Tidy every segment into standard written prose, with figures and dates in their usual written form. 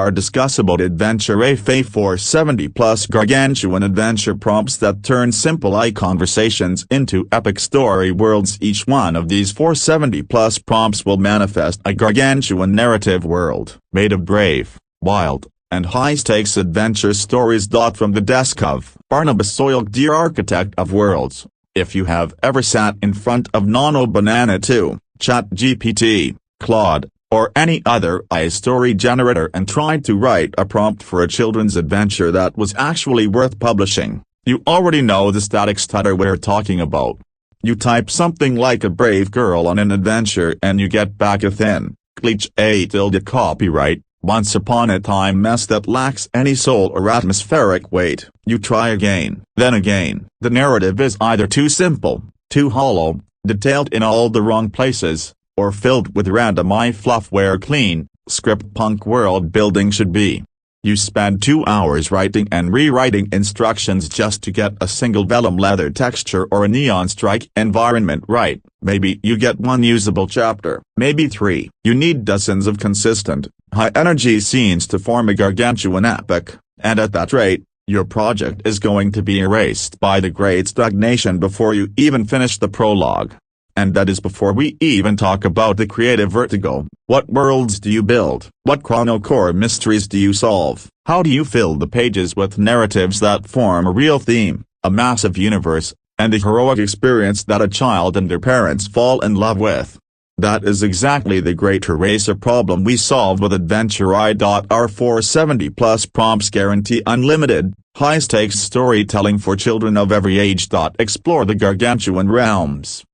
are discussable adventure AFA 470 plus gargantuan adventure prompts that turn simple conversations into epic story worlds. Each one of these 470 plus prompts will manifest a gargantuan narrative world, made of brave, wild, and high-stakes adventure stories. From the desk of Barnabas Soilk, dear architect of worlds, if you have ever sat in front of Nano Banana 2, ChatGPT, Claude, or any other AI story generator and tried to write a prompt for a children's adventure that was actually worth publishing, you already know the static stutter we're talking about. You type something like a brave girl on an adventure and you get back a thin, glitch tilde copyright, once upon a time mess that lacks any soul or atmospheric weight. You try again, then again. The narrative is either too simple, too hollow, detailed in all the wrong places, or filled with random fluff where clean, script punk world building should be. You spend 2 hours writing and rewriting instructions just to get a single vellum leather texture or a neon strike environment right. Maybe you get one usable chapter, maybe 3. You need dozens of consistent, high-energy scenes to form a gargantuan epic, and at that rate, your project is going to be erased by the great stagnation before you even finish the prologue. And that is before we even talk about the creative vertigo. What worlds do you build? What chronocore mysteries do you solve? How do you fill the pages with narratives that form a real theme, a massive universe, and the heroic experience that a child and their parents fall in love with? That is exactly the great eraser problem we solved with Adventure AI. Our 470 plus prompts guarantee unlimited, high-stakes storytelling for children of every age. Explore the gargantuan realms.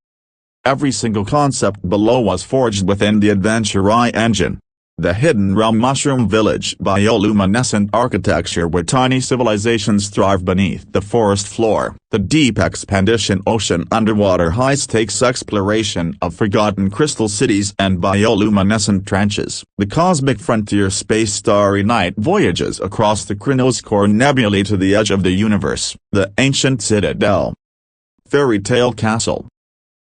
Every single concept below was forged within the Adventure AI engine. The Hidden Realm Mushroom Village, bioluminescent architecture where tiny civilizations thrive beneath the forest floor. The Deep Expedition Ocean underwater high-stakes exploration of forgotten crystal cities and bioluminescent trenches. The Cosmic Frontier Space Starry Night voyages across the Kronos core nebulae to the edge of the universe. The Ancient Citadel. Fairy Tale Castle.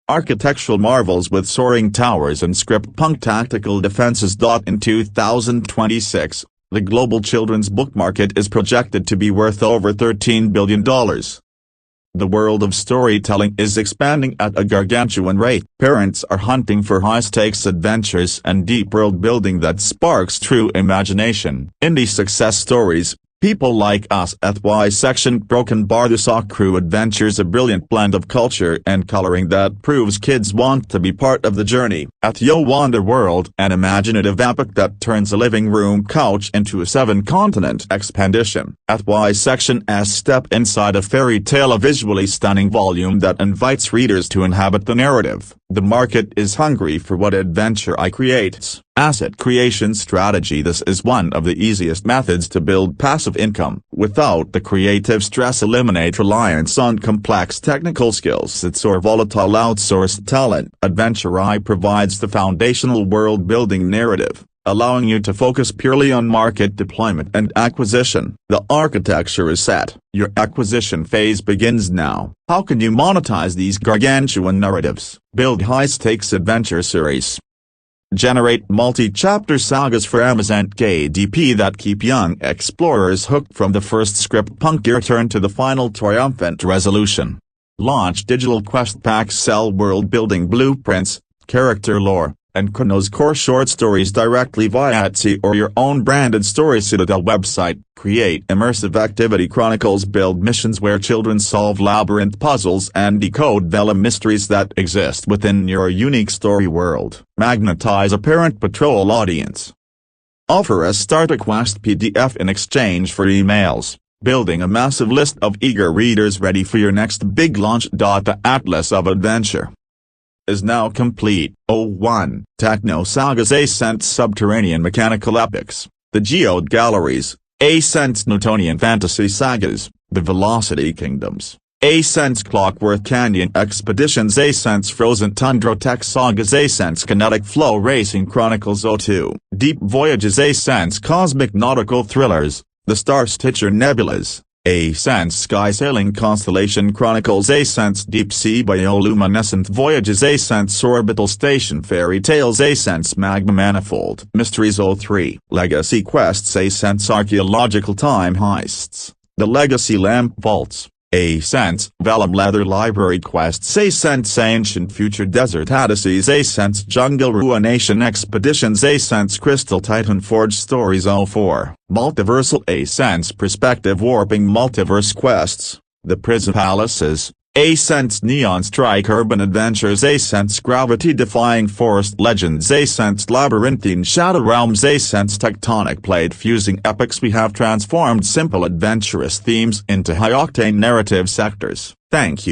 Architectural marvels with soaring towers and script punk tactical defenses. In 2026, the global children's book market is projected to be worth over $13 billion. The world of storytelling is expanding at a gargantuan rate. Parents are hunting for high-stakes adventures and deep world building that sparks true imagination. Indie success stories. People Like Us at Y-Section Broken Bar. The Sock Crew Adventures, a brilliant blend of culture and coloring that proves kids want to be part of the journey. At Yo Wonder World, an imaginative epic that turns a living room couch into a 7-continent expedition. At Y-Section step inside a fairy tale, a visually stunning volume that invites readers to inhabit the narrative. The market is hungry for what Adventure AI creates. Asset creation strategy. This is one of the easiest methods to build passive income without the creative stress. Eliminate reliance on complex technical skill sets or volatile outsourced talent. Adventure AI provides the foundational world-building narrative, allowing you to focus purely on market deployment and acquisition. The architecture is set. Your acquisition phase begins now. How can you monetize these gargantuan narratives? Build high-stakes adventure series. Generate multi-chapter sagas for Amazon KDP that keep young explorers hooked from the first script punk turn to the final triumphant resolution. Launch digital quest packs, sell world-building blueprints, character lore, and Kronos core short stories directly via Etsy or your own branded Story Citadel website. Create immersive activity chronicles. Build missions where children solve labyrinth puzzles and decode vellum mysteries that exist within your unique story world. Magnetize a parent patrol audience. Offer a starter quest PDF in exchange for emails, building a massive list of eager readers ready for your next big launch. The Atlas of Adventure is now complete. 01. Techno Sagas, Ascent Subterranean Mechanical Epics, the Geode Galleries, Ascent Newtonian Fantasy Sagas, the Velocity Kingdoms, Ascent Clockwork Canyon Expeditions, Ascent's Frozen Tundra Tech Sagas, Ascent's Kinetic Flow Racing Chronicles. 02. Deep Voyages, Ascent's Cosmic Nautical Thrillers, the Star Stitcher Nebulas, Ascents Sky Sailing Constellation Chronicles Ascents Deep Sea Bioluminescent Voyages Ascents Orbital Station Fairy Tales Ascents Magma Manifold Mysteries 03 Legacy Quests Ascents Archaeological Time Heists The Legacy Lamp Vaults Ascents Vellum Leather Library Quests Ascents Ancient Future Desert Odysseys Ascents Jungle Ruination Expeditions Ascents Crystal Titan Forge Stories 04 Multiversal Ascents Perspective Warping Multiverse Quests The Prison Palaces Ascents Neon Strike Urban Adventures Ascents Gravity Defying Forest Legends Ascents Labyrinthine Shadow Realms Ascents Tectonic Plate Fusing Epics We have transformed simple adventurous themes into high-octane narrative sectors. Thank you.